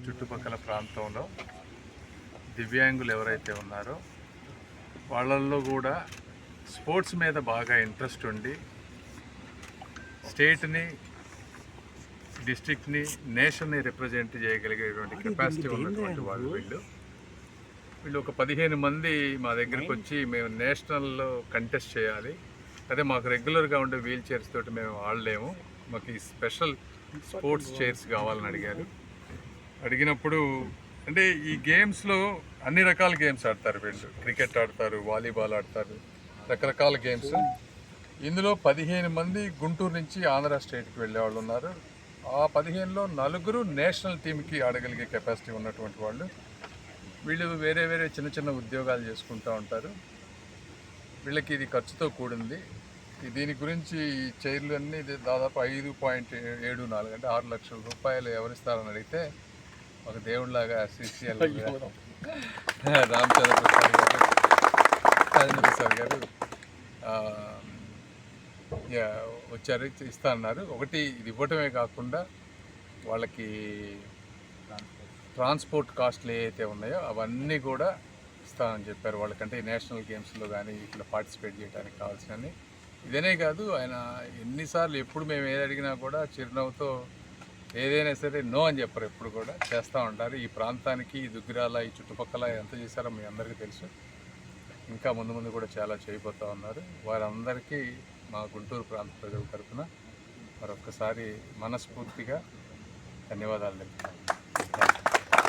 చుట్టుపక్కల ప్రాంతంలో దివ్యాంగులు ఎవరైతే ఉన్నారో వాళ్ళల్లో కూడా స్పోర్ట్స్ మీద బాగా ఇంట్రెస్ట్ ఉండి స్టేట్ని, డిస్ట్రిక్ట్ని, నేషన్ని రిప్రజెంట్ చేయగలిగేటువంటి కెపాసిటీ ఉన్నటువంటి వాళ్ళు వీళ్ళు ఒక 15 మంది మా దగ్గరికి వచ్చి మేము నేషనల్లో కంటెస్ట్ చేయాలి, అదే మాకు రెగ్యులర్గా ఉండే వీల్ చైర్స్ తోటి మేము ఆడలేము, మాకు ఈ స్పెషల్ స్పోర్ట్స్ చైర్స్ కావాలని అడిగినప్పుడు అంటే ఈ గేమ్స్లో అన్ని రకాల గేమ్స్ ఆడతారు వీళ్ళు. క్రికెట్ ఆడతారు, వాలీబాల్ ఆడతారు, రకరకాల గేమ్స్. ఇందులో 15 మంది గుంటూరు నుంచి ఆంధ్ర స్టేట్కి వెళ్ళే వాళ్ళు ఉన్నారు. ఆ 15లో 4 నేషనల్ టీంకి ఆడగలిగే కెపాసిటీ ఉన్నటువంటి వాళ్ళు. వీళ్ళు వేరే వేరే చిన్న చిన్న ఉద్యోగాలు చేసుకుంటూ ఉంటారు. వీళ్ళకి ఇది ఖర్చుతో కూడింది. దీని గురించి ఈ చైర్లు అన్నీ దాదాపు 5.74 అంటే 6 లక్షల రూపాయలు ఎవరిస్తారని అడిగితే ఒక దేవుడిలాగా సిసిఎల్ రామచంద్ర ప్రసాద్ గారు వచ్చారు, ఇస్తా అన్నారు. ఒకటి ఇది ఇవ్వటమే కాకుండా వాళ్ళకి ట్రాన్స్పోర్ట్ కాస్ట్లు ఏవైతే ఉన్నాయో అవన్నీ కూడా ఇస్తామని చెప్పారు. వాళ్ళకంటే నేషనల్ గేమ్స్లో కానీ ఇట్లా పార్టిసిపేట్ చేయడానికి కావాల్సినవి. ఇదనే కాదు, ఆయన ఎన్నిసార్లు ఎప్పుడు మేము ఏది అడిగినా కూడా చిరునవ్వుతో ఏదైనా సరే నో అని చెప్పరు, ఎప్పుడు కూడా చేస్తూ ఉంటారు. ఈ ప్రాంతానికి, ఈ దుగ్గిరాల, ఈ చుట్టుపక్కల ఎంత చేశారో మీ అందరికీ తెలుసు. ఇంకా ముందు ముందు కూడా చాలా చేయబోతూ ఉన్నారు. వారందరికీ మా గుంటూరు ప్రాంత ప్రజల తరఫున మరొక్కసారి మనస్ఫూర్తిగా ధన్యవాదాలు తెలుపుతాను.